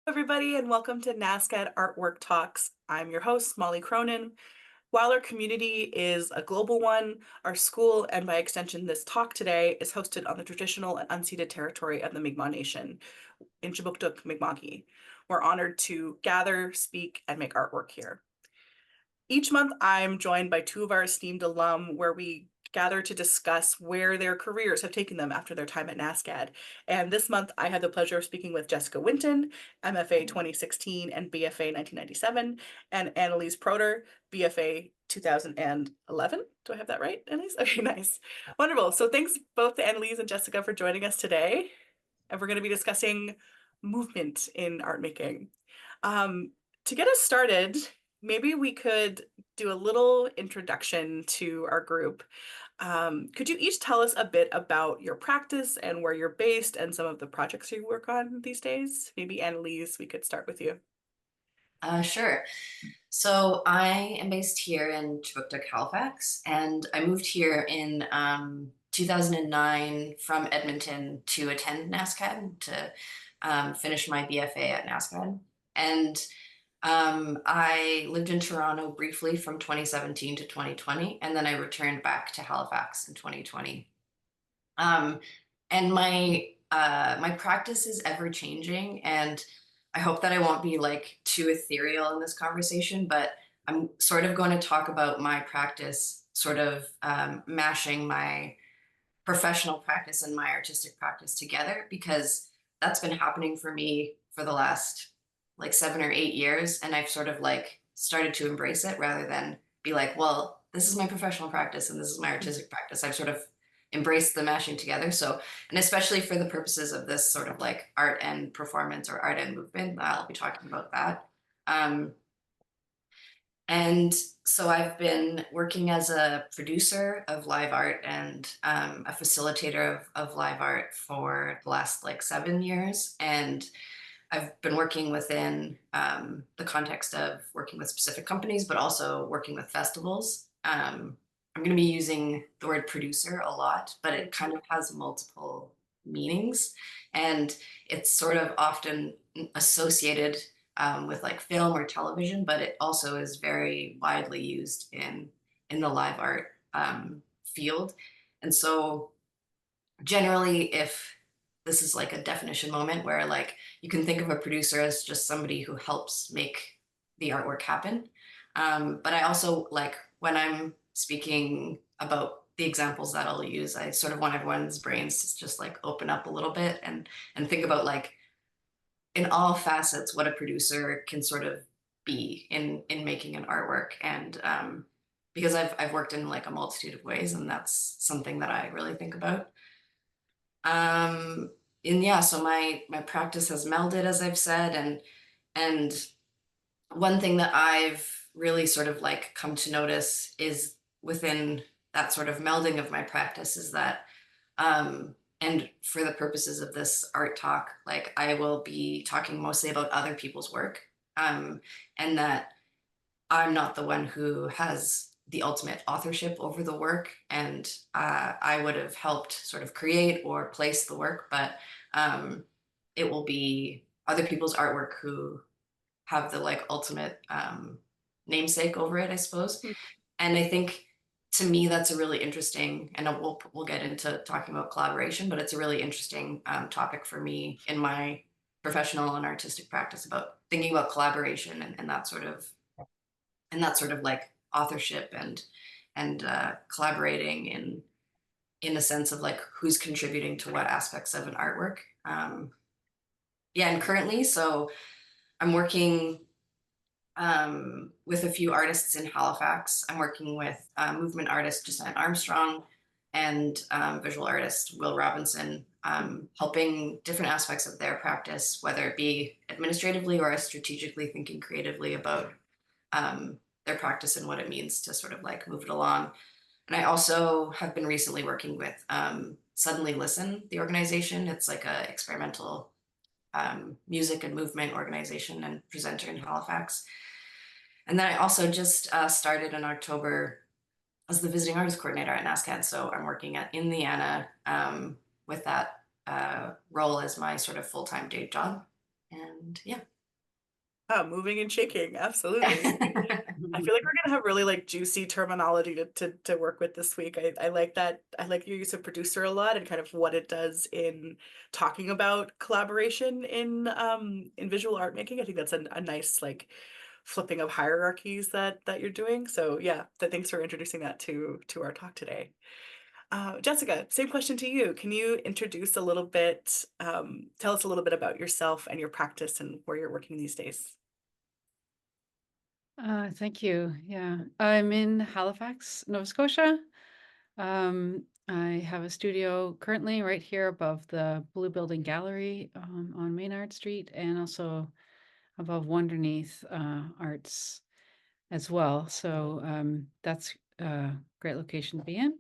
Everybody, and welcome to NASCAD Artwork Talks. I'm your host, Molly Cronin. While our community is a global one, our school, and by extension this talk today, is hosted on the traditional and unceded territory of the Mi'kmaq Nation in Kjipuktuk, Mi'kma'ki. We're honored to gather, speak, and make artwork here. Each month, I'm joined by two of our esteemed alum where we gather to discuss where their careers have taken them after their time at NASCAD. And this month, I had the pleasure of speaking with Jessica Winton, MFA 2016 and BFA 1997, and Annalise Prodor, BFA 2011. Do I have that right, Annalise? Okay, nice. Wonderful. So thanks both to Annalise and Jessica for joining us today. And we're going to be discussing movement in art making. Um, to get us started, maybe we could do a little introduction to our group. Could you each tell us a bit about your practice and where you're based and some of the projects you work on these days? Maybe Annalise, we could start with you. Sure. So I am based here in Kjipuktuk, Halifax, and I moved here in 2009 from Edmonton to attend NASCAD to finish my BFA at NASCAD. And I lived in Toronto briefly from 2017 to 2020, and then I returned back to Halifax in 2020. Um, and my practice is ever changing, and I hope that I won't be like too ethereal in this conversation, but I'm sort of going to talk about my practice, sort of mashing my professional practice and my artistic practice together, because that's been happening for me for the last like 7 or 8 years. And I've sort of like started to embrace it rather than be like, well, this is my professional practice and this is my artistic practice. I've sort of embraced the mashing together. So, and especially for the purposes of this sort of like art and performance or art and movement, I'll be talking about that. Um, and so I've been working as a producer of live art and a facilitator of live art for the last like 7 years. And I've been working within the context of working with specific companies, but also working with festivals. I'm going to be using the word producer a lot, but it kind of has multiple meanings. And it's sort of often associated with like film or television, but it also is very widely used in the live art field. And so generally, if this is like a definition moment where like you can think of a producer as just somebody who helps make the artwork happen. But I also like when I'm speaking about the examples that I'll use, I sort of want everyone's brains to just like open up a little bit and think about like in all facets what a producer can sort of be in making an artwork. And because I've worked in like a multitude of ways, and that's something that I really think about. Um, and yeah, so my practice has melded, as I've said, and one thing that I've really sort of like come to notice is within that sort of melding of my practice is that and for the purposes of this art talk, like I will be talking mostly about other people's work, and that I'm not the one who has the ultimate authorship over the work, and I would have helped sort of create or place the work, but it will be other people's artwork who have the like ultimate namesake over it, I suppose. And I think to me that's a really interesting, and we'll get into talking about collaboration, but it's a really interesting topic for me in my professional and artistic practice about thinking about collaboration and that sort of like authorship and collaborating in a sense of like who's contributing to what aspects of an artwork. Yeah, and currently, so I'm working with a few artists in Halifax. I'm working with movement artist Jacinta Armstrong and visual artist Will Robinson, helping different aspects of their practice, whether it be administratively or strategically thinking creatively about their practice and what it means to sort of like move it along. And I also have been recently working with Suddenly Listen, the organization. It's like a experimental music and movement organization and presenter in Halifax. And then I also just started in October as the visiting artist coordinator at NASCAD. So I'm working at Indiana with that role as my sort of full-time day job. And yeah. Moving and shaking, absolutely. I feel like we're gonna have really like juicy terminology to work with this week. I like that. I like your use of producer a lot and kind of what it does in talking about collaboration in visual art making. I think that's a nice like flipping of hierarchies that you're doing. So yeah, thanks for introducing that to our talk today. Jessica, same question to you. Can you introduce a little bit, tell us a little bit about yourself and your practice and where you're working these days? Thank you. Yeah, I'm in Halifax, Nova Scotia. I have a studio currently right here above the Blue Building Gallery on Maynard Street, and also above Wonderneath Arts as well. So that's a great location to be in.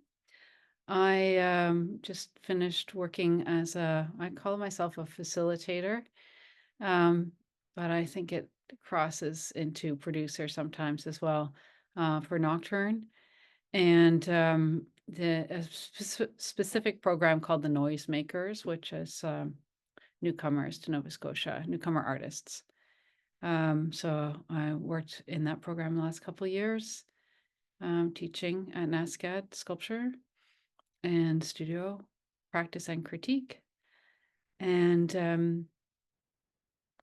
I just finished working as I call myself a facilitator, um, but I think it crosses into producer sometimes as well for Nocturne. And the a specific program called the Noisemakers, which is newcomers to Nova Scotia, newcomer artists. So I worked in that program the last couple of years, teaching at NASCAD sculpture and studio practice and critique. And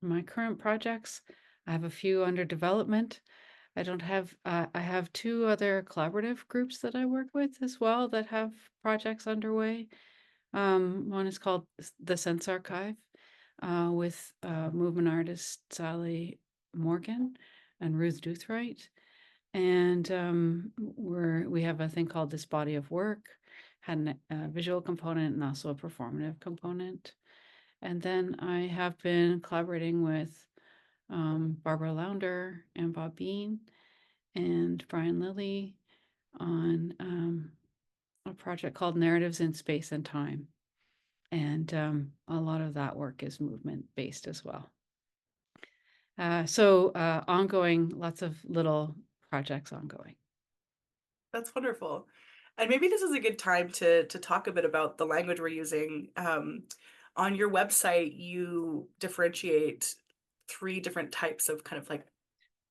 my current projects, I have a few under development. I have two other collaborative groups that I work with as well that have projects underway. One is called the Sense Archive with movement artist Sally Morgan and Ruth Duthright. And we have a thing called This Body of Work, had a visual component and also a performative component. And then I have been collaborating with Barbara Launder and Bob Bean and Brian Lilly on a project called Narratives in Space and Time. And a lot of that work is movement based as well. So ongoing, lots of little projects ongoing. That's wonderful. And maybe this is a good time to talk a bit about the language we're using. On your website, you differentiate three different types of kind of like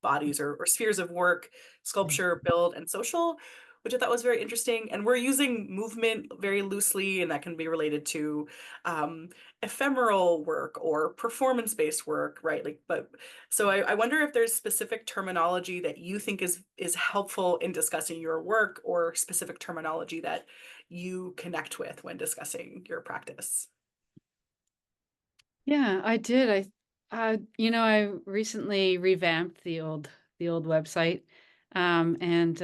bodies or spheres of work: sculpture, build, and social, which I thought was very interesting. And we're using movement very loosely, and that can be related to um, ephemeral work or performance-based work, right? Like, but so I wonder if there's specific terminology that you think is helpful in discussing your work, or specific terminology that you connect with when discussing your practice. Yeah, I did. I recently revamped the old website, and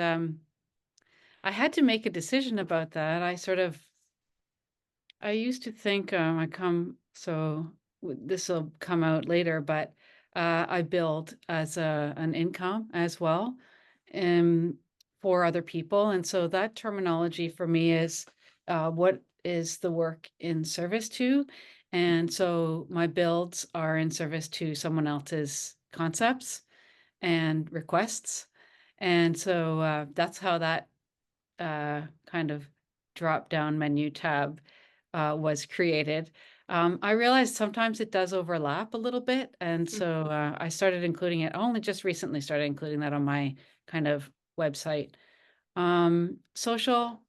I had to make a decision about that. I used to think this will come out later, but I build as an income as well, um, for other people, and so that terminology for me is what is the work in service to, and so my builds are in service to someone else's concepts and requests, and so that's how that kind of drop down menu tab was created. I realized sometimes it does overlap a little bit, and so I started including it. I only just recently started including that on my kind of website. Social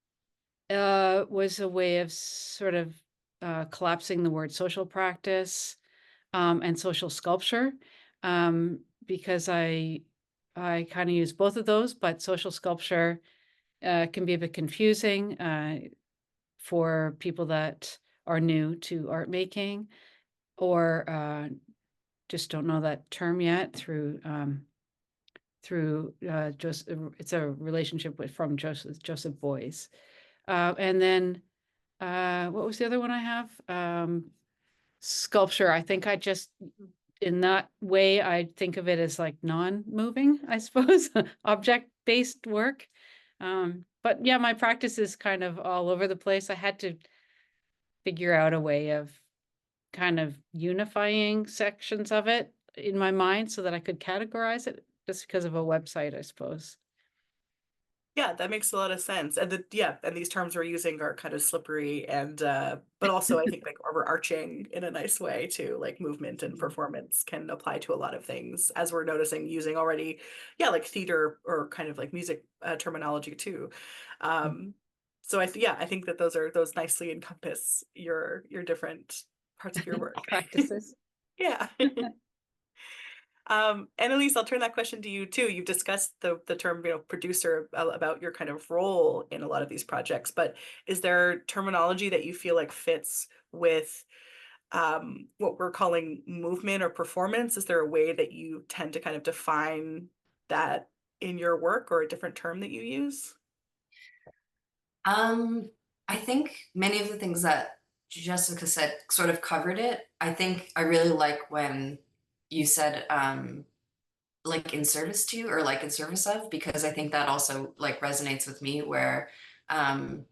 was a way of sort of collapsing the word social practice and social sculpture, because I kind of use both of those, but social sculpture can be a bit confusing for people that are new to art making or just don't know that term yet through just it's a relationship from Joseph Beuys. And then what was the other one I have? Sculpture. I think I just in that way I think of it as like non-moving, I suppose, object-based work. But yeah, my practice is kind of all over the place. I had to figure out a way of kind of unifying sections of it in my mind so that I could categorize it just because of a website, I suppose. Yeah, that makes a lot of sense. And and these terms we're using are kind of slippery and but also I think like overarching in a nice way too, like movement and performance can apply to a lot of things as we're noticing using already, yeah, like theater or kind of like music terminology too. Um, so I think that those nicely encompass your different parts of your work. Practices. Yeah. Annalise, I'll turn that question to you too. You've discussed the term, producer about your kind of role in a lot of these projects, but is there terminology that you feel like fits with what we're calling movement or performance? Is there a way that you tend to kind of define that in your work or a different term that you use? Um, I think many of the things that Jessica said sort of covered it. I think I really like when you said like in service to or like in service of, because I think that also like resonates with me where um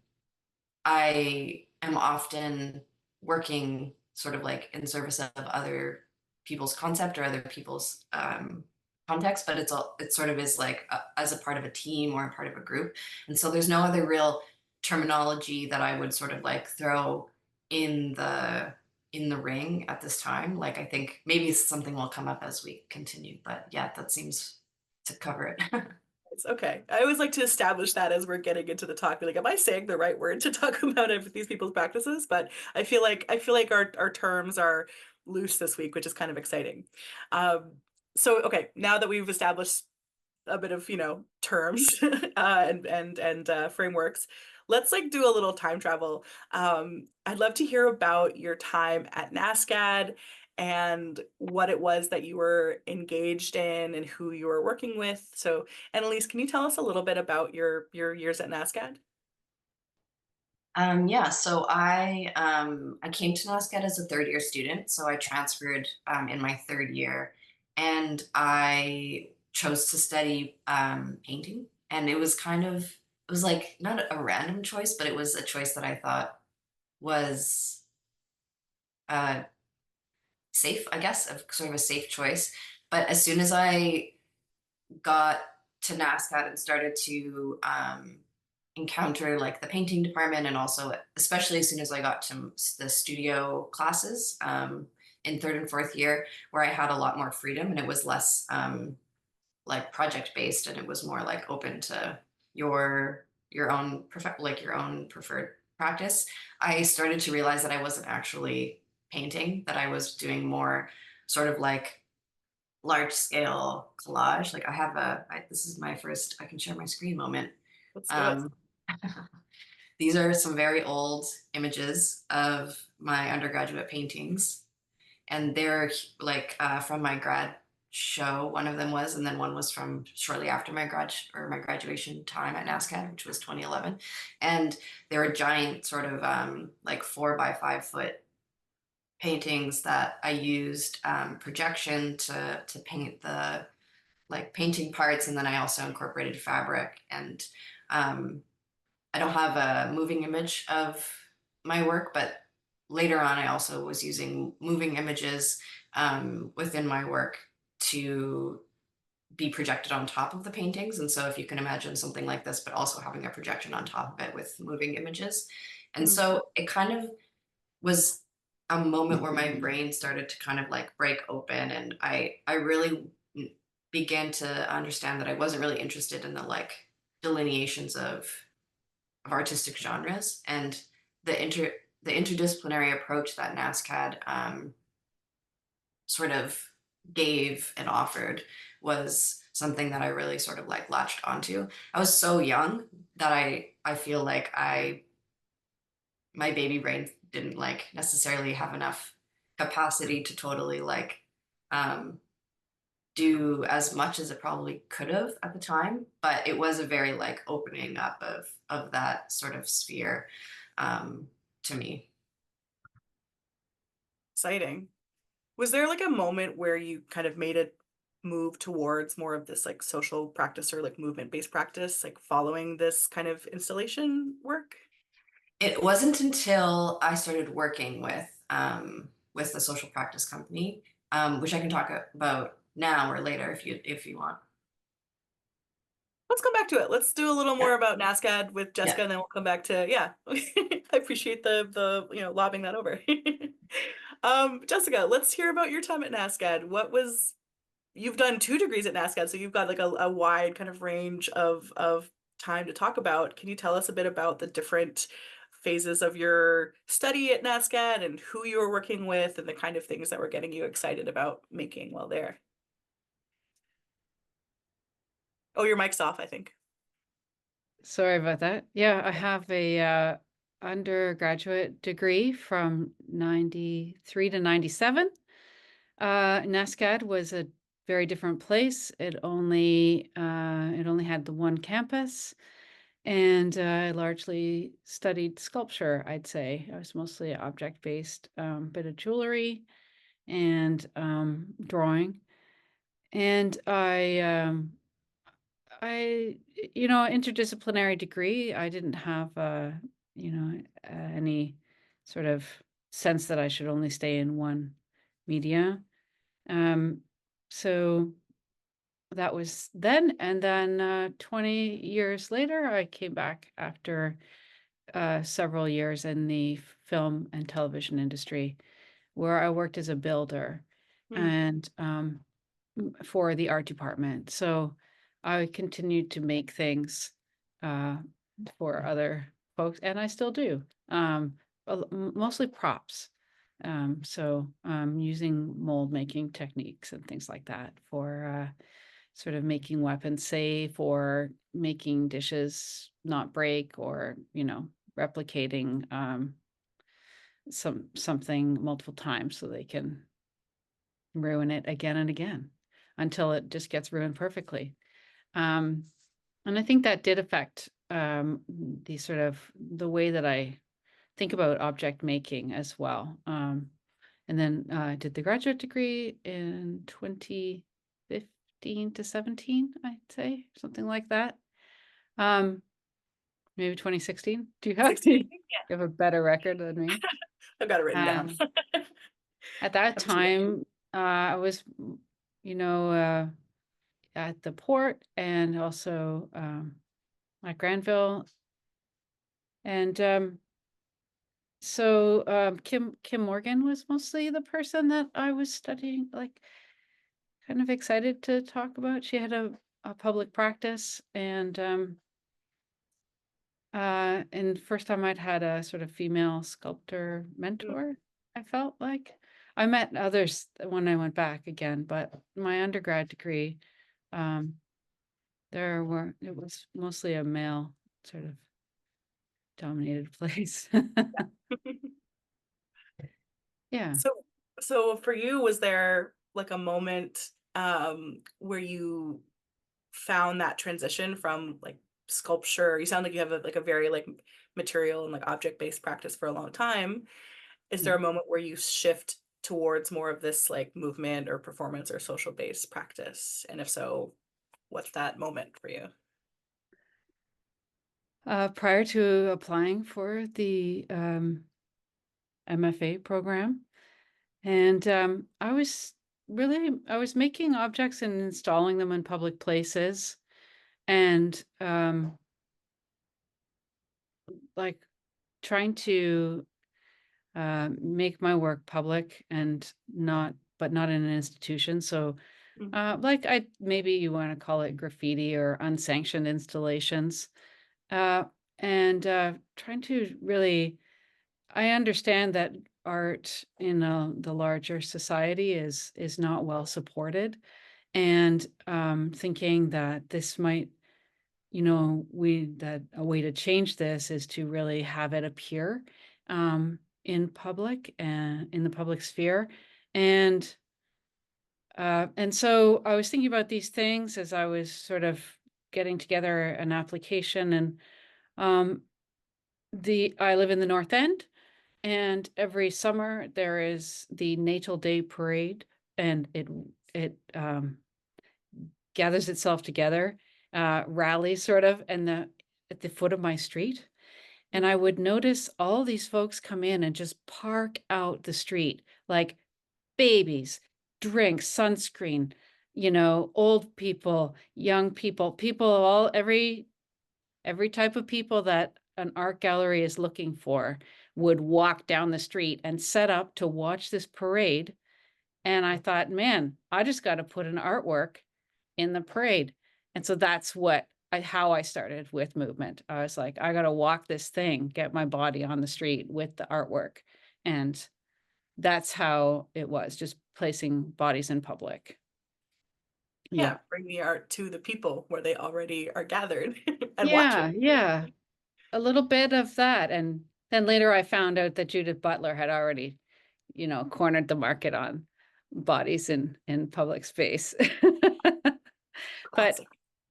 I am often working sort of like in service of other people's concept or other people's context, but it sort of is like as a part of a team or a part of a group. And so there's no other real terminology that I would sort of like throw in the ring at this time. Like I think maybe something will come up as we continue, but yeah, that seems to cover it. It's okay. I always like to establish that as we're getting into the talk. Be like, am I saying the right word to talk about these people's practices? But I feel like our terms are loose this week, which is kind of exciting. Um, so okay, now that we've established a bit of terms and frameworks, let's like do a little time travel. I'd love to hear about your time at NASCAD and what it was that you were engaged in and who you were working with. So Annalise, can you tell us a little bit about your years at NASCAD? Yeah, so I came to NASCAD as a third year student, so I transferred in my third year, and I chose to study painting, and it was like not a random choice, but it was a choice that I thought was uh, safe, I guess, sort of a safe choice. But as soon as I got to NASCAD and started to encounter like the painting department, and also especially as soon as I got to the studio classes in third and fourth year, where I had a lot more freedom and it was less like project based, and it was more like open to your own like your own preferred practice. I started to realize that I wasn't actually painting, that I was doing more sort of like large scale collage. Like this is my first, I can share my screen moment. Let's do it. Um, these are some very old images of my undergraduate paintings, and they're like from my grad show. One of them was, and then one was from shortly after my graduation time at NASCAD, which was 2011. And they were giant, sort of like 4 by 5 foot paintings that I used projection to paint the like painting parts, and then I also incorporated fabric. And um, I don't have a moving image of my work, but later on, I also was using moving images within my work to be projected on top of the paintings. And so, if you can imagine something like this, but also having a projection on top of it with moving images. And Mm, so, it kind of was a moment where my brain started to kind of like break open, and I really began to understand that I wasn't really interested in the like delineations of artistic genres, and the interdisciplinary approach that NASCAD sort of gave and offered was something that I really sort of like latched onto. I was so young that I feel like I my baby brain didn't like necessarily have enough capacity to totally like um do as much as it probably could have at the time, but it was a very like opening up of that sort of sphere um, to me. exciting. Was there like a moment where you kind of made a move towards more of this like social practice or like movement-based practice, like following this kind of installation work? It wasn't until I started working with the social practice company, which I can talk about now or later if you want. let's come back to it. Let's do a little more Yeah. about NASCAD with Yeah. Jessica, and then we'll come back to, yeah. I appreciate the lobbing that over. Jessica, let's hear about your time at NASCAD. You've done 2 degrees at NASCAD, so you've got like a wide kind of range of time to talk about. Can you tell us a bit about the different phases of your study at NASCAD and who you were working with and the kind of things that were getting you excited about making while there? Oh, your mic's off, I think. Sorry about that. Yeah, I have a undergraduate degree from 93 to 97. NASCAD was a very different place. It only had the one campus, and I largely studied sculpture, I'd say. I was mostly object-based, bit of jewelry and drawing. And interdisciplinary degree. I didn't have, any sort of sense that I should only stay in one media. Um, so that was then, and then 20 years later, I came back after several years in the film and television industry, where I worked as a builder Hmm. and for the art department. So I continued to make things uh, for other folks, and I still do. Mostly props. Using mold making techniques and things like that for sort of making weapons safe or making dishes not break or, replicating something multiple times so they can ruin it again and again until it just gets ruined perfectly. Um, and I think that did affect the way that I think about object making as well. And then I did the graduate degree in 2015 to 17, I'd say, something like that. Maybe 2016. Do you have 16. you have a better record than me? I've got it written down. Um, at that Haven't seen it. time, I was, you know, uh, at the port and also at Granville. And Kim Morgan was mostly the person that I was studying, like kind of excited to talk about. She had a public practice and first time I'd had a sort of female sculptor Mm. mentor, I felt like. I met others when I went back again, but my undergrad degree, um, it was mostly a male sort of dominated place. Yeah. So, so for you, was there like a moment where you found that transition from like sculpture? You sound like you have like a very like material and like object-based practice for a long time. Is there Yeah. a moment where you shift towards more of this like movement or performance or social-based practice? And if so, what's that moment for you? Prior to applying for the MFA program, and I was making objects and installing them in public places, and like trying to make my work public and not in an institution. So, Mm. maybe you want to call it graffiti or unsanctioned installations, uh, and trying to really. I understand that art in the larger society is not well supported, and thinking that this might, that a way to change this is to really have it appear in public and in the public sphere, and so I was thinking about these things as I was sort of getting together an application, and um, the I live in the North End. And every summer there is the Natal Day Parade, and it gathers itself together, rallies sort of, and at the foot of my street. And I would notice all these folks come in and just park out the street, like babies, drinks, sunscreen, old people, young people, people of every type of people that an art gallery is looking for would walk down the street and set up to watch this parade. And I thought, man, I just got to put an artwork in the parade. And so that's how I started with movement. I was like, I got to walk this thing, get my body on the street with the artwork. And that's how it was, just placing bodies in public. Yeah, bring the art to the people where they already are gathered and watch Yeah, it. yeah. A little bit of that. And then later I found out that Judith Butler had already, cornered the market on bodies in public space. But Classic.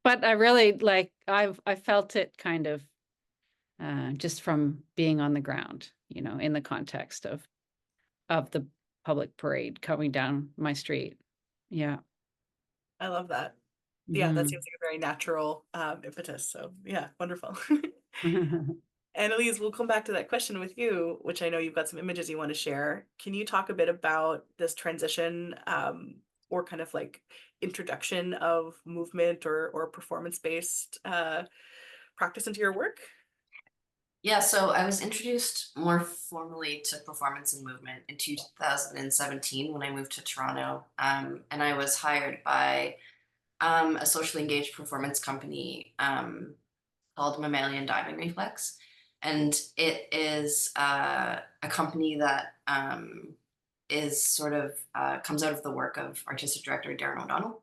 I really I felt it kind of just from being on the ground, in the context of the public parade coming down my street. Yeah. I love that. Yeah, that seems like a very natural impetus. So yeah, wonderful. Annalise, we'll come back to that question with you, which I know you've got some images you want to share. Can you talk a bit about this transition or kind of like introduction of movement or performance-based practice into your work? Yeah, so I was introduced more formally to performance and movement in 2017 when I moved to Toronto. And I was hired by a socially engaged performance company called Mammalian Diving Reflex. And it is a company that is sort of comes out of the work of artistic director Darren O'Donnell.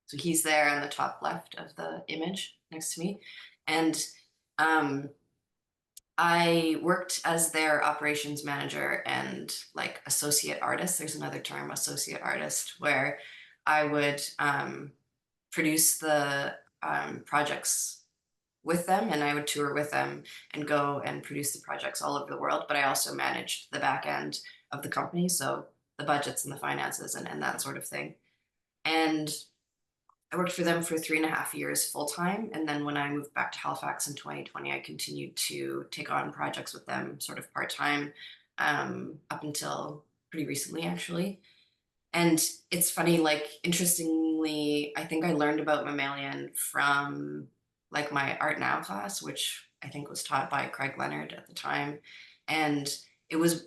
So he's there in the top left of the image next to me. And I worked as their operations manager and like associate artist. There's another term, associate artist, where I would produce the projects with them, and I would tour with them and go and produce the projects all over the world. But I also managed the back end of the company, so the budgets and the finances and that sort of thing. And I worked for them for 3.5 years full time. And then when I moved back to Halifax in 2020, I continued to take on projects with them sort of part time up until pretty recently, actually. And it's funny, like, interestingly, I think I learned about mammalian from like my Art Now class, which I think was taught by Craig Leonard at the time. And it was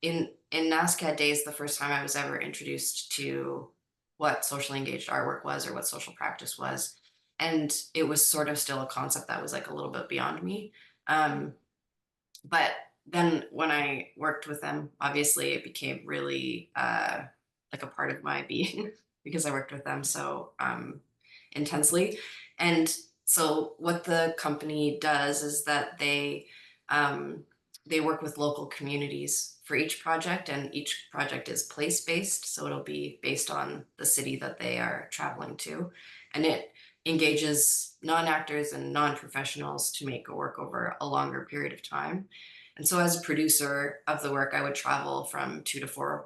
in NASCAD days the first time I was ever introduced to what socially engaged artwork was or what social practice was. And it was sort of still a concept that was like a little bit beyond me. But then when I worked with them, obviously it became really like a part of my being because I worked with them so intensely. And so what the company does is that they work with local communities for each project, and each project is place based. So it'll be based on the city that they are traveling to. And it engages non-actors and non-professionals to make a work over a longer period of time. And so as a producer of the work, I would travel from 2 to 4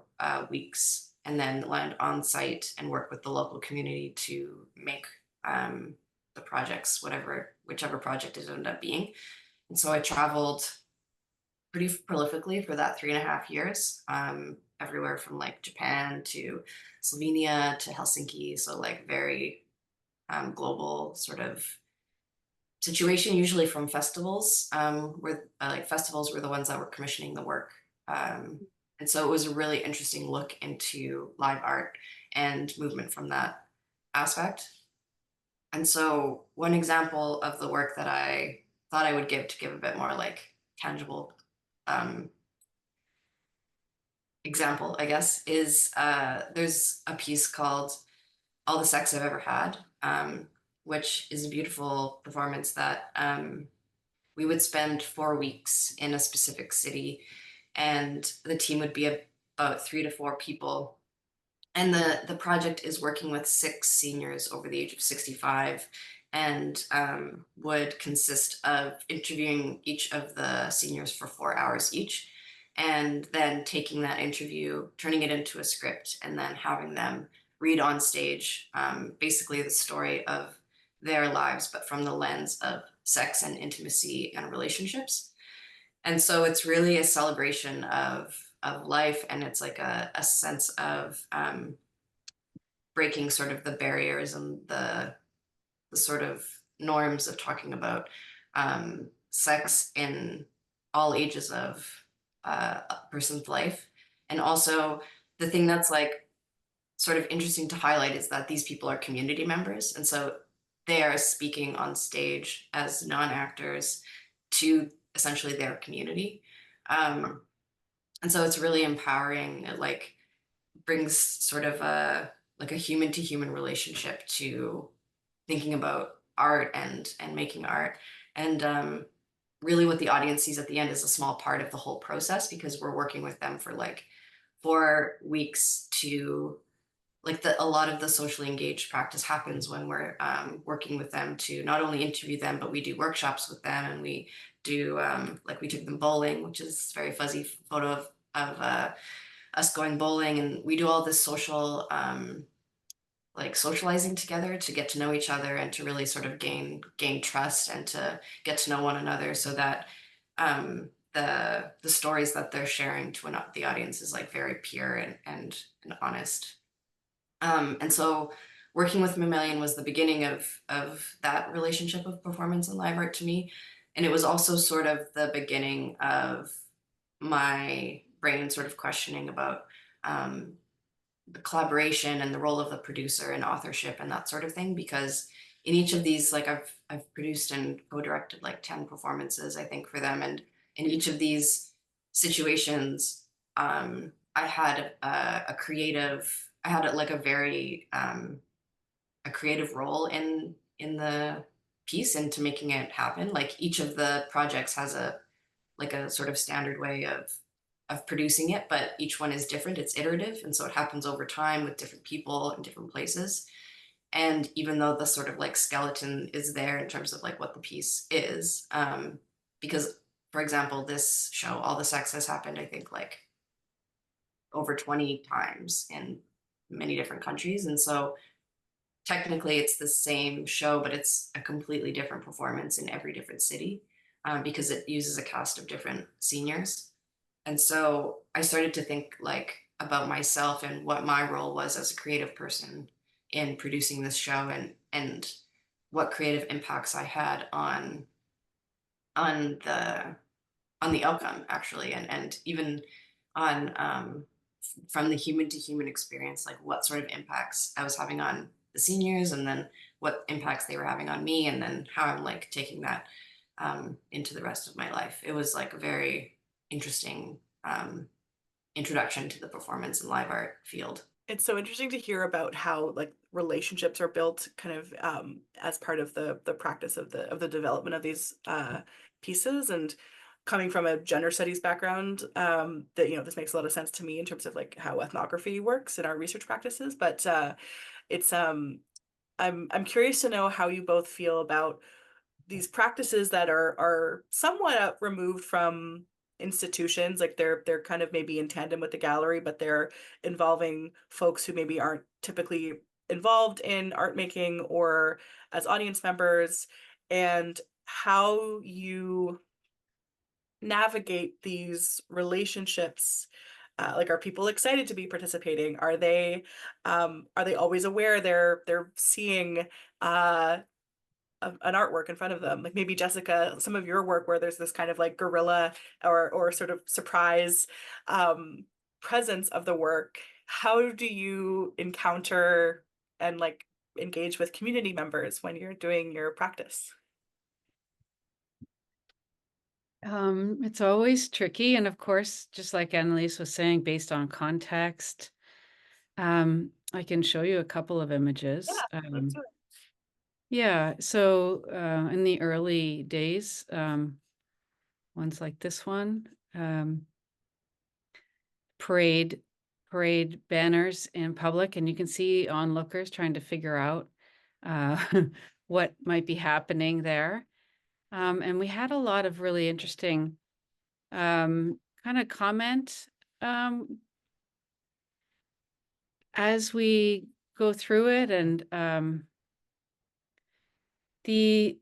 weeks and then land on site and work with the local community to make the projects, whichever project it ended up being. And so I traveled pretty prolifically for that 3.5 years, everywhere from like Japan to Slovenia to Helsinki. So like very global sort of situation, usually from festivals, where like festivals were the ones that were commissioning the work. And so it was a really interesting look into live art and movement from that aspect. And so one example of the work that I thought I would give to give a bit more like tangible example, I guess, is there's a piece called All the Sex I've Ever Had, which is a beautiful performance that we would spend 4 weeks in a specific city, and the team would be about 3 to 4 people. And the project is working with 6 seniors over the age of 65, and would consist of interviewing each of the seniors for 4 hours each, and then taking that interview, turning it into a script, and then having them read on stage basically the story of their lives, but from the lens of sex and intimacy and relationships. And so it's really a celebration of life, and it's like a sense of breaking sort of the barriers and the sort of norms of talking about sex in all ages of a person's life. And also, the thing that's like sort of interesting to highlight is that these people are community members. And so they are speaking on stage as non-actors to essentially their community. Um, and so it's really empowering. It like brings sort of a human to human relationship to thinking about art and making art. And really what the audience sees at the end is a small part of the whole process, because we're working with them for like 4 weeks to like a lot of the socially engaged practice happens when we're working with them to not only interview them, but we do workshops with them, and we do like we took them bowling, which is a very fuzzy photo of us going bowling, and we do all this social like socializing together to get to know each other and to really sort of gain trust and to get to know one another, so that the stories that they're sharing to the audience is like very pure and honest. And so working with Mammalian was the beginning of that relationship of performance and live art to me. And it was also sort of the beginning of my brain sort of questioning about um, the collaboration and the role of the producer and authorship and that sort of thing. Because in each of these, like I've produced and co-directed like 10 performances, I think, for them. And in each of these situations, I had a creative, I had like a very a creative role in the piece and to making it happen. Like each of the projects has a like a sort of standard way of producing it, but each one is different. It's iterative, and so it happens over time with different people in different places. And even though the sort of like skeleton is there in terms of like what the piece is, because for example, this show, All the Sex, has happened, I think, like over 20 times in many different countries. And so technically it's the same show, but it's a completely different performance in every different city, because it uses a cast of different seniors. And so I started to think like about myself and what my role was as a creative person in producing this show, and what creative impacts I had on the on the outcome actually, and even on from the human to human experience, like what sort of impacts I was having on the seniors, and then what impacts they were having on me, and then how I'm like taking that into the rest of my life. It was like a very interesting introduction to the performance and live art field. It's so interesting to hear about how like relationships are built kind of as part of the practice of the development of these pieces. And coming from a gender studies background, that this makes a lot of sense to me in terms of like how ethnography works in our research practices. But it's I'm curious to know how you both feel about these practices that are somewhat removed from institutions, like they're kind of maybe in tandem with the gallery, but they're involving folks who maybe aren't typically involved in art making or as audience members, and how you navigate these relationships. Like, are people excited to be participating? Are they always aware they're seeing an artwork in front of them? Like maybe Jessica, some of your work where there's this kind of like guerrilla or sort of surprise presence of the work. How do you encounter and like engage with community members when you're doing your practice? It's always tricky. And of course, just like Annalise was saying, based on context, I can show you a couple of images. Yeah, let's do it. Yeah, so in the early days, ones like this one, parade banners in public, and you can see onlookers trying to figure out uh, what might be happening there. And we had a lot of really interesting kind of comment as we go through it, and the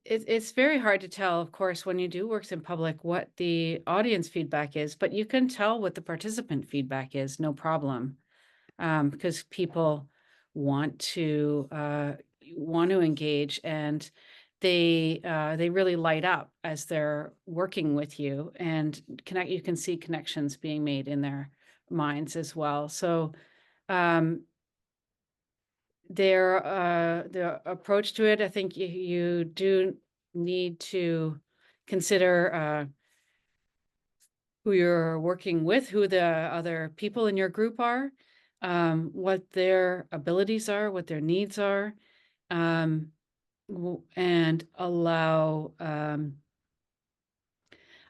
it's very hard to tell, of course, when you do works in public, what the audience feedback is, but you can tell what the participant feedback is, no problem. because people want to engage, and they really light up as they're working with you, and you can see connections being made in their minds as well. So um, their approach to it, I think you do need to consider who you're working with, who the other people in your group are, what their abilities are, what their needs are, um, and allow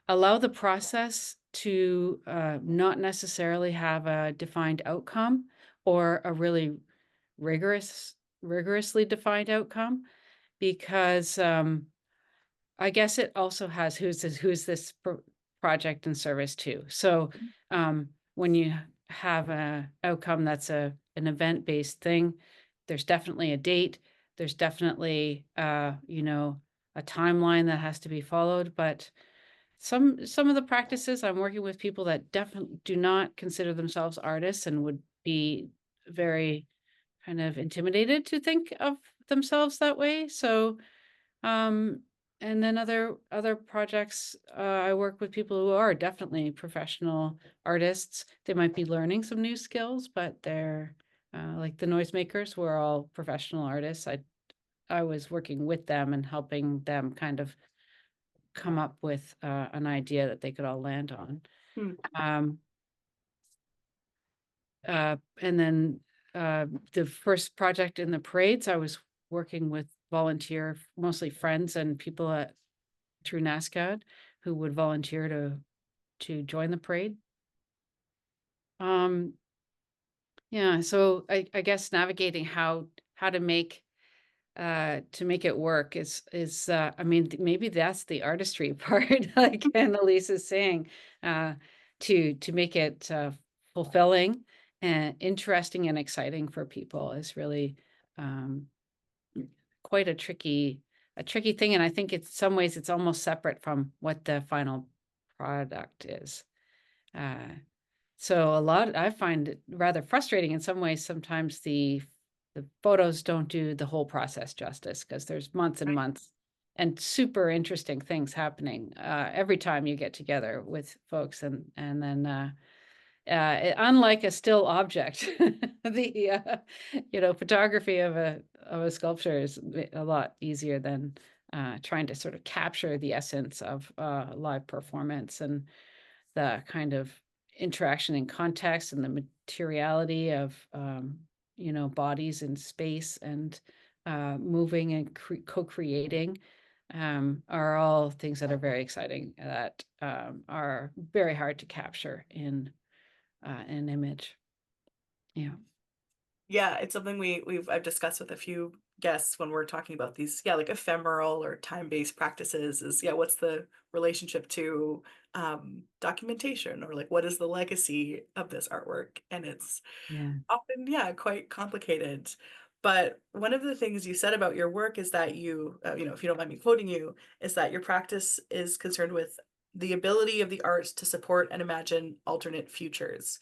the process to not necessarily have a defined outcome or a really rigorously defined outcome, because I guess it also has who's this project and service to. So when you have a outcome that's an event-based thing, there's definitely a date, there's definitely a timeline that has to be followed. But some of the practices, I'm working with people that definitely do not consider themselves artists and would be very kind of intimidated to think of themselves that way. So um, and then other projects, I work with people who are definitely professional artists. They might be learning some new skills, but they're like the noisemakers were all professional artists. I was working with them and helping them kind of come up with an idea that they could all land on. Hmm. And then the first project in the parades, I was working with mostly friends and people at True NASCAD who would volunteer to join the parade. Yeah, so I guess navigating how to make it work is I mean, maybe that's the artistry part, like Annalise is saying, to make it fulfilling and interesting and exciting for people is really um, quite a tricky thing. And I think in some ways it's almost separate from what the final product is. So I find it rather frustrating in some ways. Sometimes the photos don't do the whole process justice, because there's months and months and super interesting things happening every time you get together with folks, and then unlike a still object, the photography of a sculpture is a lot easier than trying to sort of capture the essence of live performance and the kind of interaction and context and the materiality of bodies in space and moving and co-creating are all things that are very exciting, that are very hard to capture in an image. Yeah. Yeah, it's something I've discussed with a few guests when we're talking about these, like ephemeral or time-based practices, is what's the relationship to documentation, or like what is the legacy of this artwork? And it's Yeah. often, quite complicated. But one of the things you said about your work is that if you don't mind me quoting you, is that your practice is concerned with the ability of the arts to support and imagine alternate futures,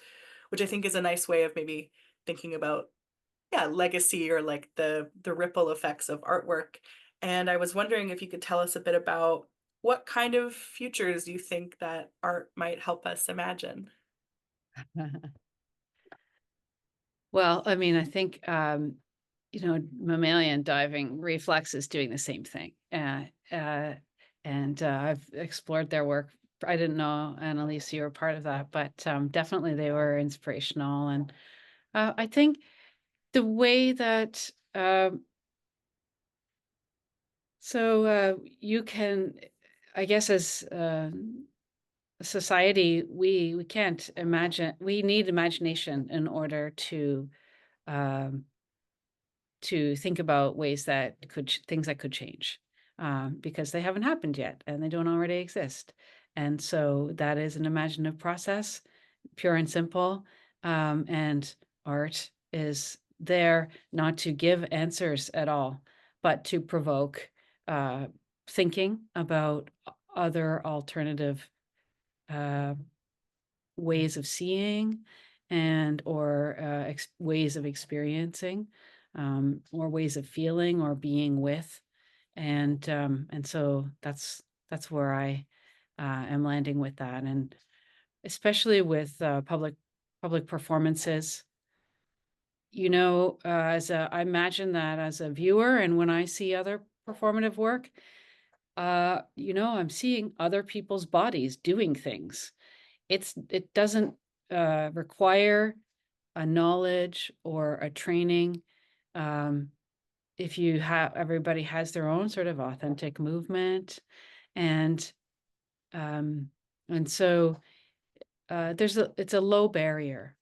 which I think is a nice way of maybe thinking about legacy, or like the ripple effects of artwork. And I was wondering if you could tell us a bit about what kind of futures you think that art might help us imagine. Well, I mean, I think mammalian diving reflex is doing the same thing. And I've explored their work. I didn't know, Annalise, you were part of that, but definitely they were inspirational. And I think the way that you can, I guess, as a society, we can't imagine. We need imagination in order um, to think about ways that things that could change, because they haven't happened yet and they don't already exist. And so that is an imaginative process, pure and simple. And art is there not to give answers at all, but to provoke thinking about other alternative uh, ways of seeing and or ways of experiencing, or ways of feeling or being with, and so that's where I am landing with that, and especially with public performances. I imagine that as a viewer, and when I see other performative work, I'm seeing other people's bodies doing things. It doesn't require a knowledge or a training. Um, if you have everybody has their own sort of authentic movement, and um, so it's a low barrier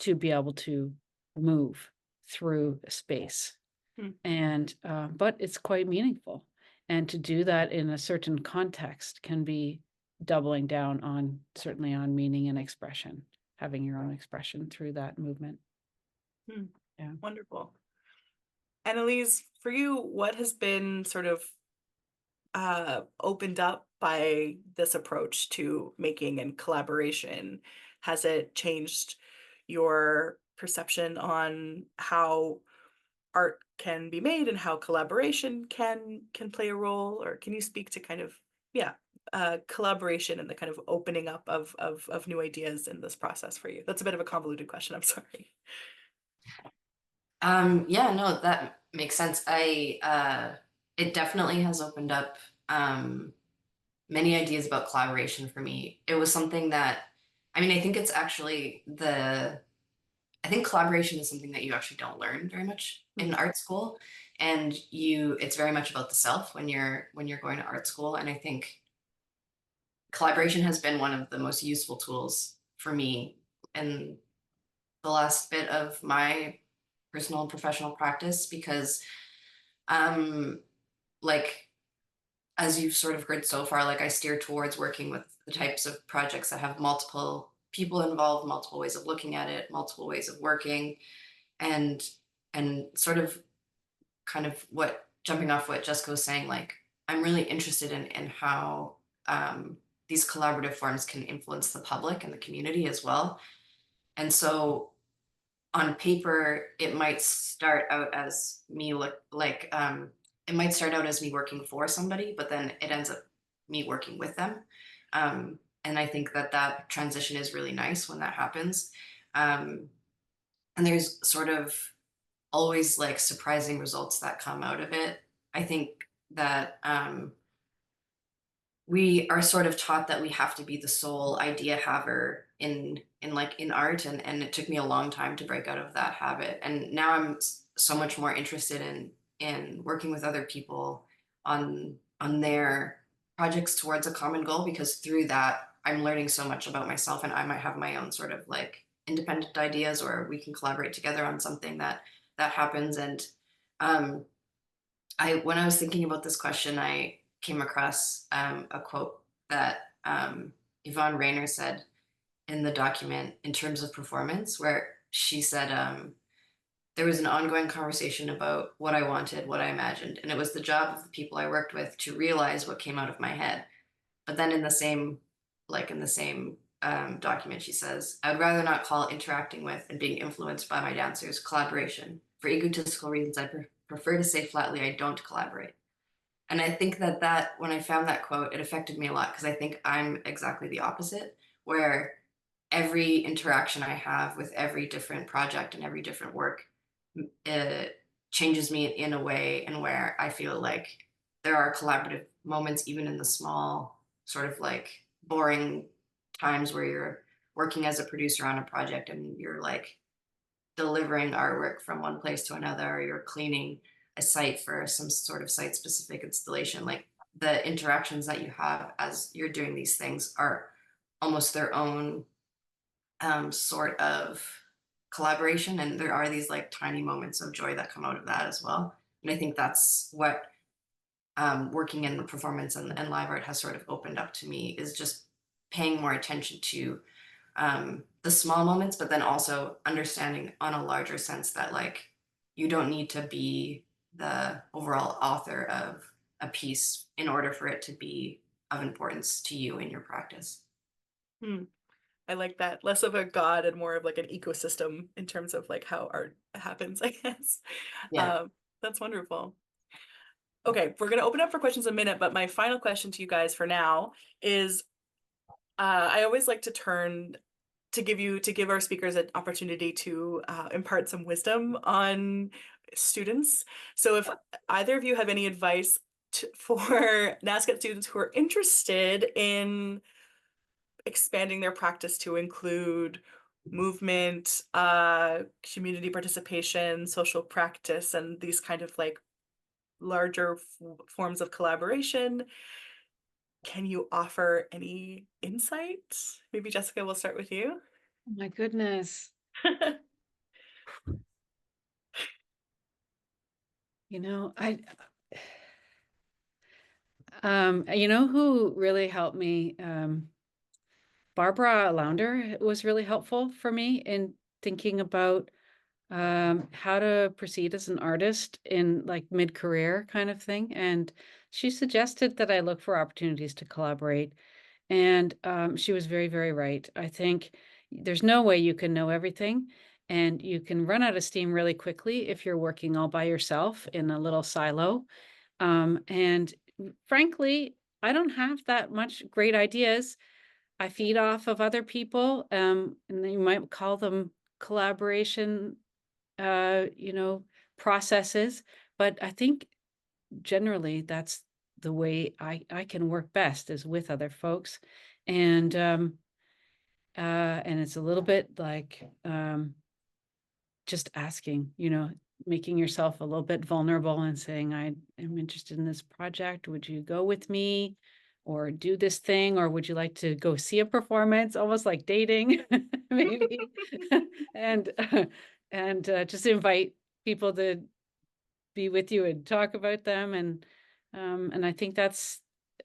to be able to move through a space, Hmm. and but it's quite meaningful, and to do that in a certain context can be doubling down on, certainly, on meaning and expression, having your own expression through that movement. Hmm. Yeah. Wonderful. Annalise, for you, what has been sort of opened up by this approach to making and collaboration? Has it changed your perception on how art can be made and how collaboration can play a role? Or can you speak to kind of, yeah, collaboration and the kind of opening up of new ideas in this process for you? That's a bit of a convoluted question. I'm sorry. Yeah, no, that makes sense. It definitely has opened up many ideas about collaboration for me. It was something that, I mean, I think it's actually I think collaboration is something that you actually don't learn very much in Mhm. art school. And it's very much about the self when you're going to art school. And I think collaboration has been one of the most useful tools for me in the last bit of my personal and professional practice, because um like as you've sort of heard so far, like I steer towards working with the types of projects that have multiple people involved, multiple ways of looking at it, multiple ways of working, and sort of kind of what jumping off what Jessica was saying, like I'm really interested in how these collaborative forms can influence the public and the community as well. And so on paper, it might start out as me it might start out as me working for somebody, but then it ends up me working with them. And I think that that transition is really nice when that happens. Um, and there's sort of always like surprising results that come out of it. I think that we are sort of taught that we have to be the sole idea haver in art, and it took me a long time to break out of that habit, and now I'm so much more interested in working with other people on their projects towards a common goal, because through that I'm learning so much about myself, and I might have my own sort of like independent ideas, or we can collaborate together on something that happens. And um when I was thinking about this question, I came across a quote that Yvonne Rainer said in the document in terms of performance, where she said, there was an ongoing conversation about what I wanted, what I imagined, and it was the job of the people I worked with to realize what came out of my head. But then in the same, document, she says, I would rather not call interacting with and being influenced by my dancers collaboration. For egotistical reasons, I prefer to say flatly, I don't collaborate. And I think that when I found that quote, it affected me a lot, because I think I'm exactly the opposite, where every interaction I have with every different project and every different work, it changes me in a way and where I feel like there are collaborative moments, even in the small, sort of like boring times where you're working as a producer on a project and you're like delivering artwork from one place to another, or you're cleaning a site for some sort of site specific installation. Like the interactions that you have as you're doing these things are almost their own sort of collaboration. And there are these like tiny moments of joy that come out of that as well. And I think that's what working in the performance and live art has sort of opened up to me, is just paying more attention to the small moments, but then also understanding on a larger sense that like you don't need to be the overall author of a piece in order for it to be of importance to you in your practice. Hmm. I like that. Less of a god and more of like an ecosystem in terms of like how art happens, I guess. Yeah. That's wonderful. Okay, we're gonna open up for questions in a minute, but my final question to you guys for now is I always like to give our speakers an opportunity to impart some wisdom on students. So if either of you have any advice for NASCAT students who are interested in expanding their practice to include movement, community participation, social practice, and these kind of like larger forms of collaboration, can you offer any insight? Maybe Jessica, we'll start with you. Oh my goodness. You know, you know who really helped me? Barbara Launder was really helpful for me in thinking about how to proceed as an artist in like mid-career kind of thing. And she suggested that I look for opportunities to collaborate. And she was very, very right. I think there's no way you can know everything, and you can run out of steam really quickly if you're working all by yourself in a little silo. And frankly, I don't have that much great ideas. I feed off of other people, and you might call them collaboration, you know, processes. But I think generally that's the way I can work best is with other folks. And and it's a little bit like just asking, you know, making yourself a little bit vulnerable and saying, I am interested in this project. Would you go with me or do this thing? Or would you like to go see a performance? Almost like dating, maybe. and just invite people to be with you and talk about them. And I think that's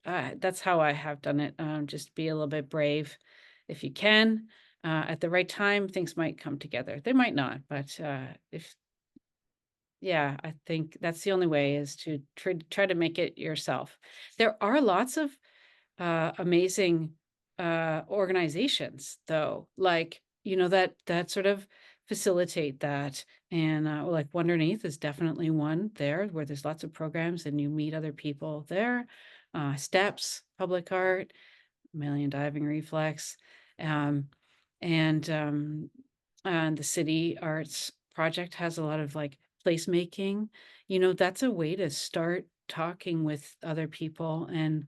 how I have done it. Just be a little bit brave if you can. At the right time, things might come together. They might not, but if yeah, I think that's the only way is to try to make it yourself. There are lots of amazing organizations, though, like you know that sort of facilitate that. And like Wonderneath is definitely one there where there's lots of programs and you meet other people there. Steps, Public Art, Million Diving Reflex, um, and and the City Arts Project has a lot of like placemaking. You know, that's a way to start talking with other people and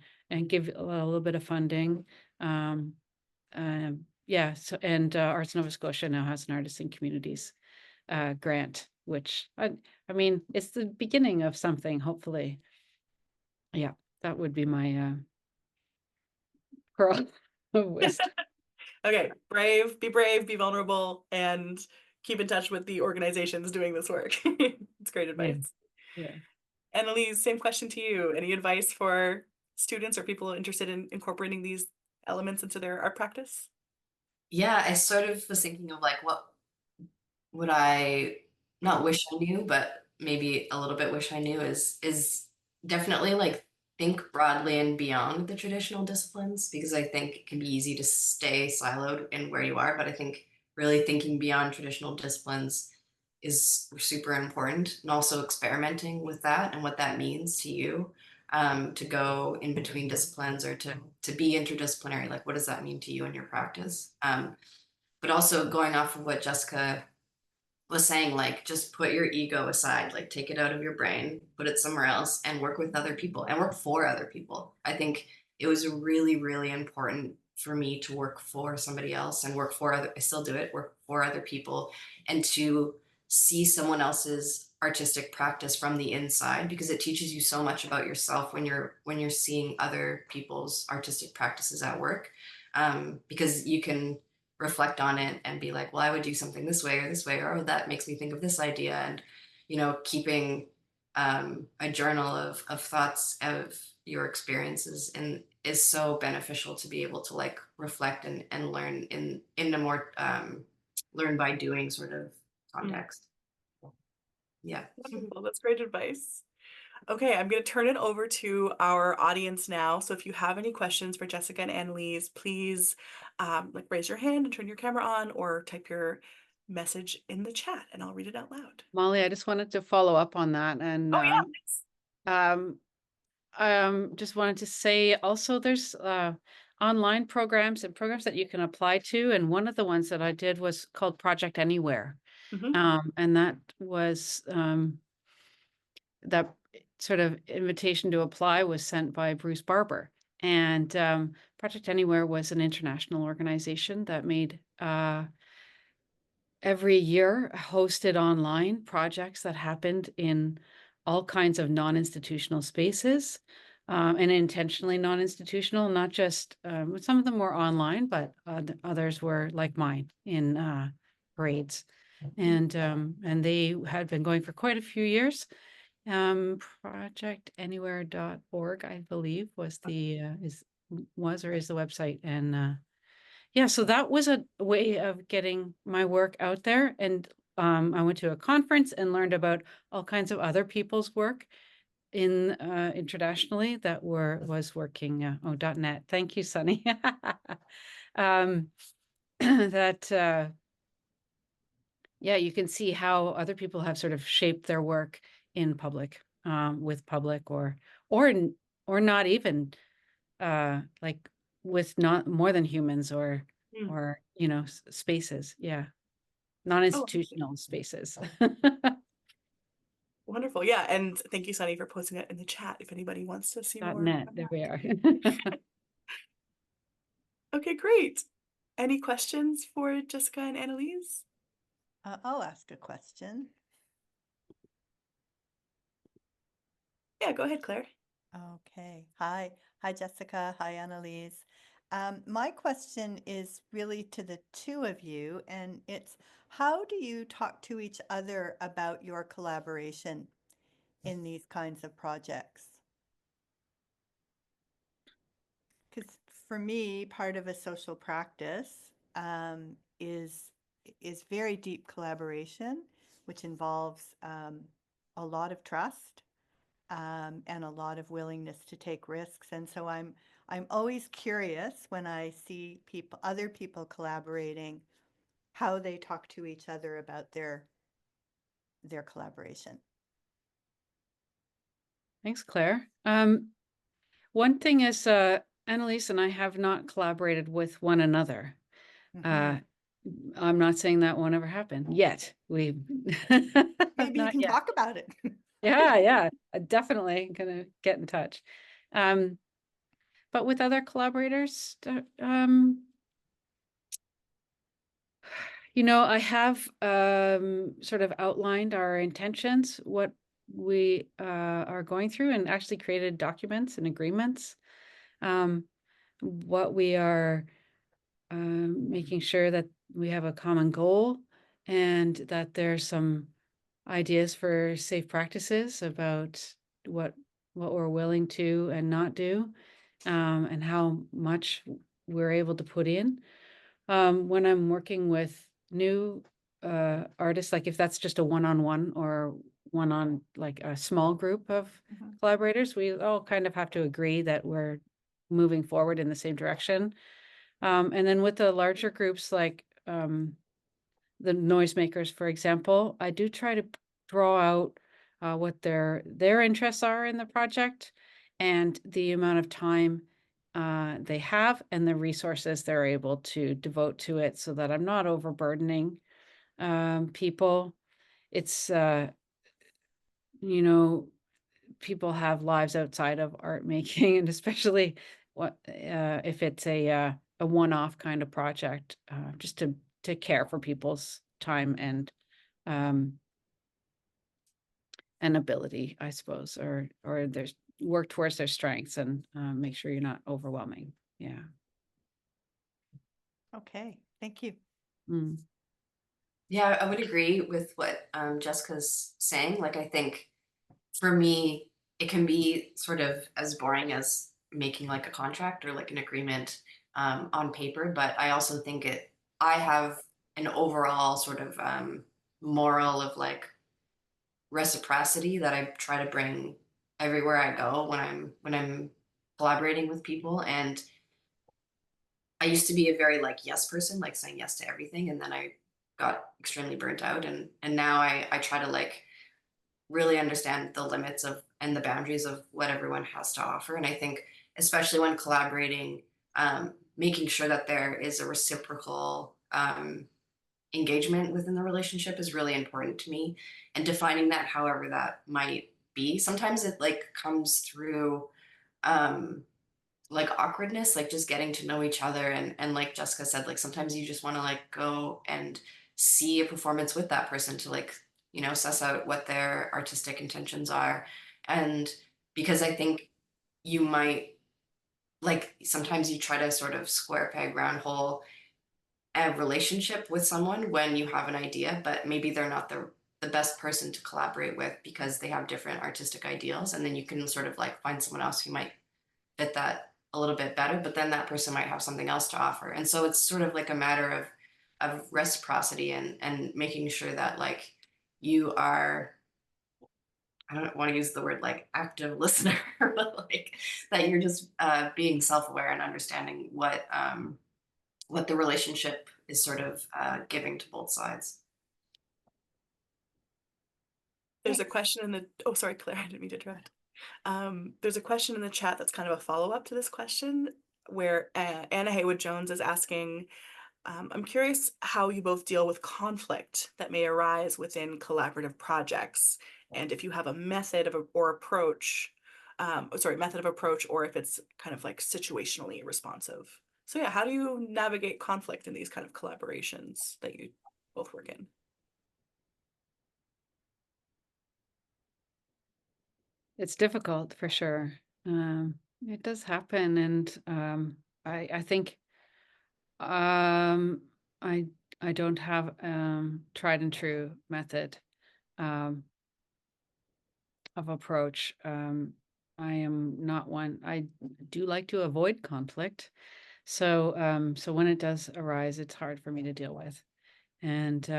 give a little bit of funding. Um, yeah, so and Arts Nova Scotia now has an Artists in Communities grant, which I mean, it's the beginning of something, hopefully. Yeah, that would be my pearl of wisdom. Okay, be brave, be vulnerable, and keep in touch with the organizations doing this work. It's great Yeah, advice. yeah. Annalise, same question to you. Any advice for students or people interested in incorporating these elements into their art practice? Yeah, I sort of was thinking of like what would I not wish I knew, but maybe a little bit wish I knew is definitely like think broadly and beyond the traditional disciplines because I think it can be easy to stay siloed in where you are, but I think really thinking beyond traditional disciplines is super important and also experimenting with that and what that means to you, to go in between disciplines or to be interdisciplinary, like what does that mean to you in your practice, but also going off of what Jessica was saying, like just put your ego aside, like take it out of your brain, put it somewhere else and work with other people and work for other people. I think it was really, really important for me to work for somebody else and work for other, I still do it, work for other people and to see someone else's artistic practice from the inside because it teaches you so much about yourself when you're seeing other people's artistic practices at work, because you can reflect on it and be like, well, I would do something this way, or that makes me think of this idea. And, you know, keeping a journal of thoughts of your experiences and is so beneficial to be able to like reflect and learn in a more learn by doing sort of context. Yeah. Wonderful. That's great advice. Okay, I'm going to turn it over to our audience now. So if you have any questions for Jessica and Annalise, please like raise your hand and turn your camera on or type your message in the chat and I'll read it out loud. Molly, I just wanted to follow up on that, and Oh yeah, thanks. just wanted to say also there's online programs and programs that you can apply to, and one of the ones that I did was called Project Anywhere. Mhm. And that was that sort of invitation to apply was sent by Bruce Barber. And Project Anywhere was an international organization that made every year hosted online projects that happened in all kinds of non-institutional spaces, and intentionally non-institutional, not just some of them were online, but others were like mine in grades. And they had been going for quite a few years. Projectanywhere.org, I believe, was the was or is the website. And yeah, so that was a way of getting my work out there. And I went to a conference and learned about all kinds of other people's work in internationally that was working. .net. Thank you, Sunny. um, that yeah, you can see how other people have sort of shaped their work in public, with public or or not even like with not more than humans Mm. or spaces. Yeah, Oh, amazing. non-institutional spaces. Wonderful. Yeah, and thank you, Sunny, for posting it in the chat if anybody wants to see more .net. of There we that. are. Okay, great. Any questions for Jessica and Annalise? I'll ask a question. Yeah, go ahead, Claire. Okay. Hi. Hi, Jessica. Hi, Annalise. My question is really to the two of you, and it's how do you talk to each other about your collaboration in these kinds of projects? Because for me, part of a social practice is very deep collaboration, which involves a lot of trust and a lot of willingness to take risks. And so I'm always curious when I see other people collaborating, how they talk to each other about their collaboration. Thanks, Claire. One thing is, Annalise and I have not collaborated with one another. Mhm. I'm not saying that won't ever happen yet. We Maybe you not can yet. talk about it. Yeah, definitely gonna get in touch. But with other collaborators, I have sort of outlined our intentions, what we are going through, and actually created documents and agreements. What we are making sure that we have a common goal and that there's some ideas for safe practices about what we're willing to and not do, and how much we're able to put in. When I'm working with new artists, like if that's just a one-on-one or one-on like a small group of Mhm. collaborators, we all kind of have to agree that we're moving forward in the same direction. And then with the larger groups, like the noisemakers, for example, I do try to draw out what their interests are in the project and the amount of time they have and the resources they're able to devote to it, so that I'm not overburdening people. It's people have lives outside of art making, and especially if it's a one-off kind of project, just to care for people's time um, and ability, I suppose, or there's work towards their strengths and make sure you're not overwhelming. Yeah. Okay, thank you. Mm. Yeah, I would agree with what Jessica's saying. Like, I think for me, it can be sort of as boring as making like a contract or like an agreement on paper, but I also think I have an overall sort of moral of like reciprocity that I try to bring everywhere I go when I'm collaborating with people. And I used to be a very like yes person, like saying yes to everything, and then I got extremely burnt out, and now I try to like really understand the limits of and the boundaries of what everyone has to offer. And I think especially when collaborating, making sure that there is a reciprocal engagement within the relationship is really important to me, and defining that however that might be. Sometimes it like comes through um like awkwardness, like just getting to know each other, and like Jessica said, like sometimes you just want to like go and see a performance with that person to like, you know, suss out what their artistic intentions are. And because I think you might like sometimes you try to sort of square peg round hole a relationship with someone when you have an idea, but maybe they're not the best person to collaborate with because they have different artistic ideals, and then you can sort of like find someone else who might fit that a little bit better, but then that person might have something else to offer. And so it's sort of like a matter of reciprocity, and making sure that like you are, I don't want to use the word like active listener, but like that you're just being self-aware and understanding what the relationship is sort of giving to both sides. There's a question in the, oh, sorry, Claire, I didn't mean to interrupt. There's a question in the chat that's kind of a follow-up to this question where Anna Haywood Jones is asking, I'm curious how you both deal with conflict that may arise within collaborative projects, and if you have a method of or approach, method of approach, or if it's kind of like situationally responsive. So yeah, how do you navigate conflict in these kind of collaborations that you both work in? It's difficult for sure. It does happen, and I think um, I I don't have tried and true method um, of approach. I am not one. I do like to avoid conflict, so so when it does arise, it's hard for me to deal with, and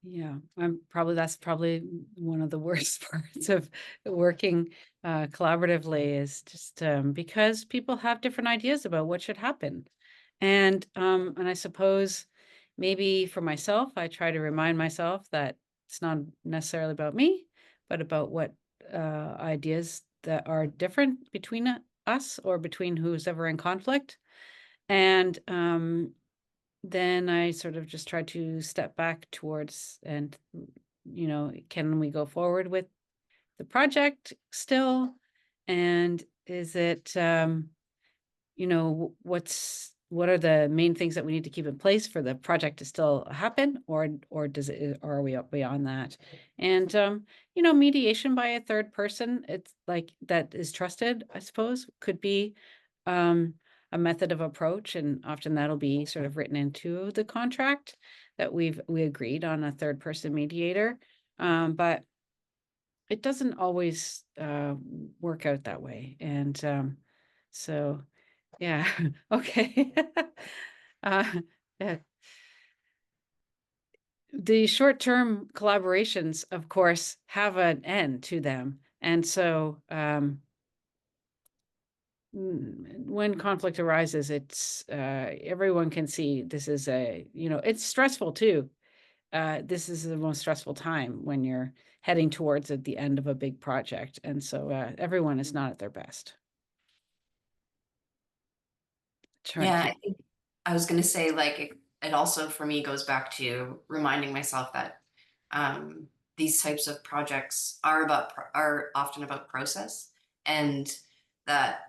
yeah, that's probably one of the worst parts of working collaboratively is just because people have different ideas about what should happen. And I suppose maybe for myself, I try to remind myself that it's not necessarily about me, but about what ideas that are different between us or between who's ever in conflict. And then I sort of just try to step back towards and, can we go forward with the project still? And is it, what are the main things that we need to keep in place for the project to still happen, or or are we up beyond that? And mediation by a third person, it's like that is trusted, I suppose, could be um a method of approach, and often that'll be sort of written into the contract that we agreed on a third person mediator. But it doesn't always work out that way. And so yeah. Okay. uh, yeah. The short-term collaborations, of course, have an end to them. And so when conflict arises, it's everyone can see this is it's stressful too. This is the most stressful time when you're heading towards at the end of a big project. And so everyone is not at their best. Try to Yeah, keep. I think I was going to say like it also for me goes back to reminding myself that these types of projects are often about process, and that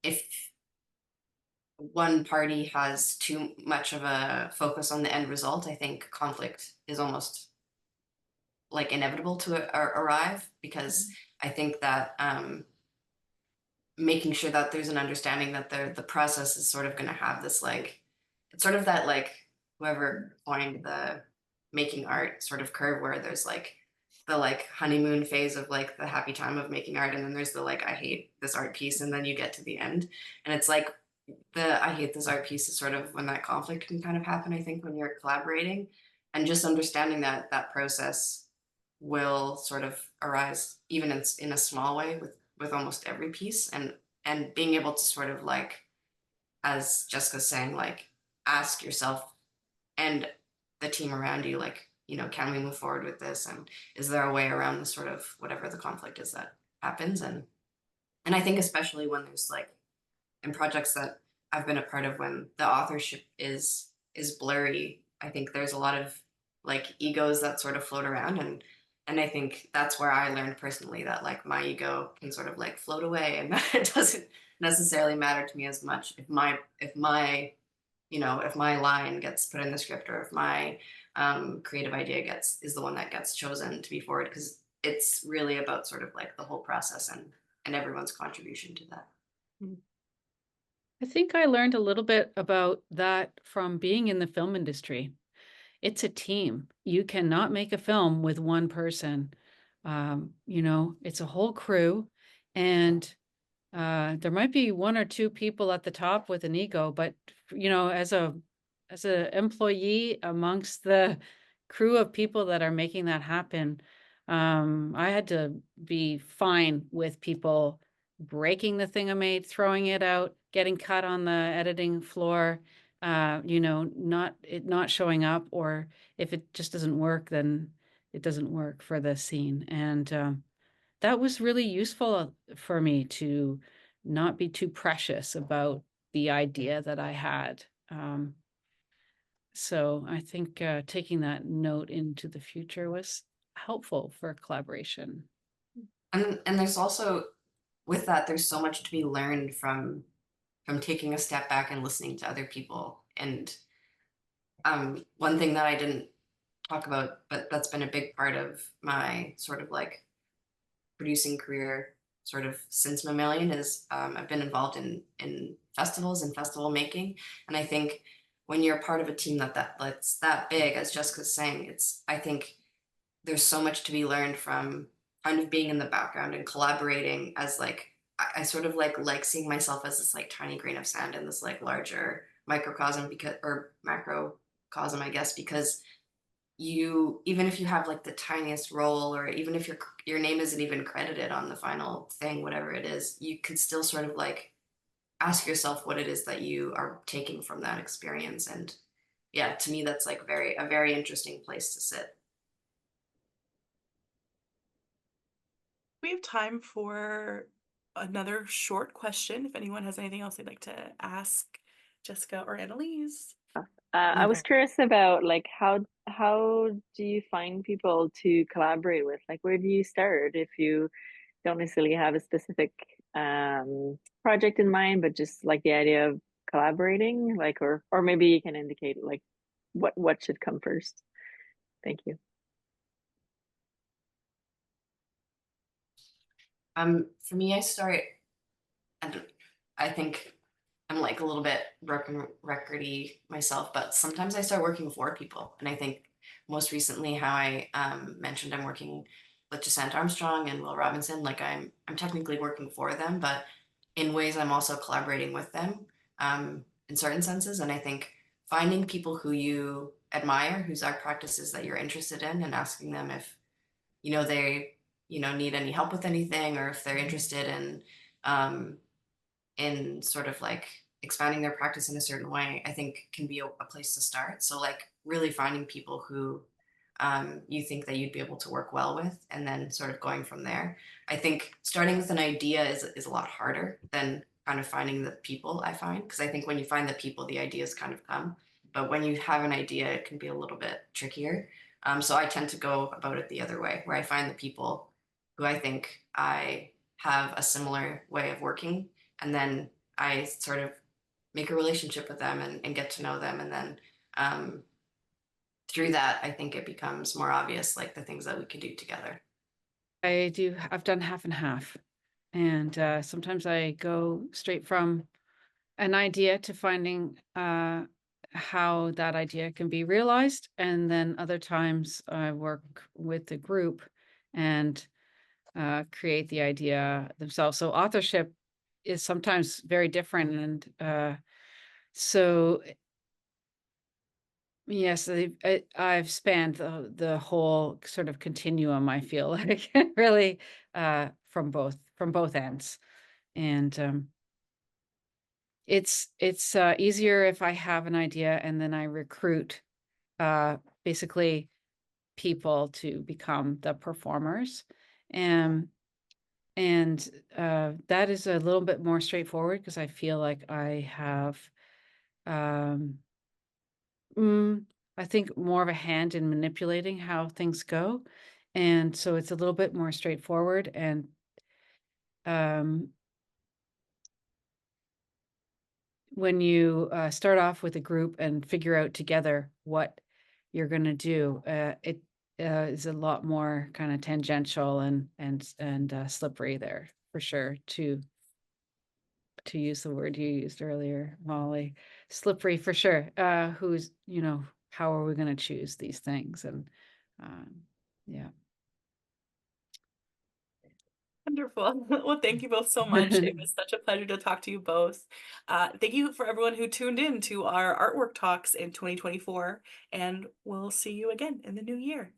if one party has too much of a focus on the end result, I think conflict is almost like inevitable to arrive, because I think that making sure that there's an understanding that the process is sort of going to have this like it's sort of that like whoever coined the making art sort of curve where there's like the like honeymoon phase of like the happy time of making art, and then there's the like I hate this art piece, and then you get to the end, and it's like the I hate this art piece is sort of when that conflict can kind of happen, I think, when you're collaborating, and just understanding that that process will sort of arise even in a small way with almost every piece. And and being able to sort of like, as Jessica's saying, like ask yourself and the team around you, like, can we move forward with this? And is there a way around the sort of whatever the conflict is that happens? And I think especially when there's like in projects that I've been a part of when the authorship is blurry, I think there's a lot of like egos that sort of float around, and I think that's where I learned personally that like my ego can sort of like float away, and it doesn't necessarily matter to me as much if my line gets put in the script, or if my creative idea is the one that gets chosen to be forward, because it's really about sort of like the whole process and everyone's contribution to that. I think I learned a little bit about that from being in the film industry. It's a team. You cannot make a film with one person. It's a whole crew, and there might be one or two people at the top with an ego, but as a employee amongst the crew of people that are making that happen, I had to be fine with people breaking the thing I made, throwing it out, getting cut on the editing floor, not showing up, or if it just doesn't work, then it doesn't work for the scene. And that was really useful for me to not be too precious about the idea that I had. So I think taking that note into the future was helpful for collaboration. And there's also, with that, there's so much to be learned from taking a step back and listening to other people. And one thing that I didn't talk about, but that's been a big part of my sort of like producing career sort of since Mammalian is I've been involved in festivals and festival making. And I think when you're part of a team that's that big, as Jessica's saying, I think there's so much to be learned from kind of being in the background and collaborating as like I sort of like seeing myself as this like tiny grain of sand in this like larger microcosm, because or macrocosm, I guess, because you, even if you have like the tiniest role, or even if your name isn't even credited on the final thing, whatever it is, you could still sort of like ask yourself what it is that you are taking from that experience. And yeah, to me that's like a very interesting place to sit. We have time for another short question. If anyone has anything else they'd like to ask Jessica or Annalise. I was curious about like how do you find people to collaborate with? Like, where do you start if you don't necessarily have a specific project in mind, but just like the idea of collaborating, like, or maybe you can indicate like what should come first. Thank you. For me, and I think I'm like a little bit broken recordy myself, but sometimes I start working for people. And I think most recently how I mentioned I'm working with Jacinta Armstrong and Will Robinson, like I'm technically working for them, but in ways I'm also collaborating with them in certain senses. And I think finding people who you admire, whose art practices that you're interested in, and asking them if they need any help with anything, or if they're interested um, in sort of like expanding their practice in a certain way, I think can be a place to start. So like really finding people who you think that you'd be able to work well with, and then sort of going from there. I think starting with an idea is a lot harder than kind of finding the people, I find, because I think when you find the people, the ideas kind of come. But when you have an idea, it can be a little bit trickier. So I tend to go about it the other way, where I find the people who I think I have a similar way of working, and then I sort of make a relationship with them and get to know them. And then through that, I think it becomes more obvious, like the things that we can do together. I've done half and half. And sometimes I go straight from an idea to finding how that idea can be realized. And then other times I work with the group and create the idea themselves. So authorship is sometimes very different. And so, yes, I've spanned the whole sort of continuum, I feel like, really from both ends. And it's easier if I have an idea and then I recruit basically people to become the performers. And that is a little bit more straightforward because I feel like I have I think more of a hand in manipulating how things go. And so it's a little bit more straightforward. And when you start off with a group and figure out together what you're going to do, it is a lot more kind of tangential and slippery there for sure. To use the word you used earlier, Molly, slippery for sure. Who's, how are we going to choose these things? And yeah. Wonderful. Well, thank you both so much. It was such a pleasure to talk to you both. Thank you for everyone who tuned in to our artwork talks in 2024, and we'll see you again in the new year.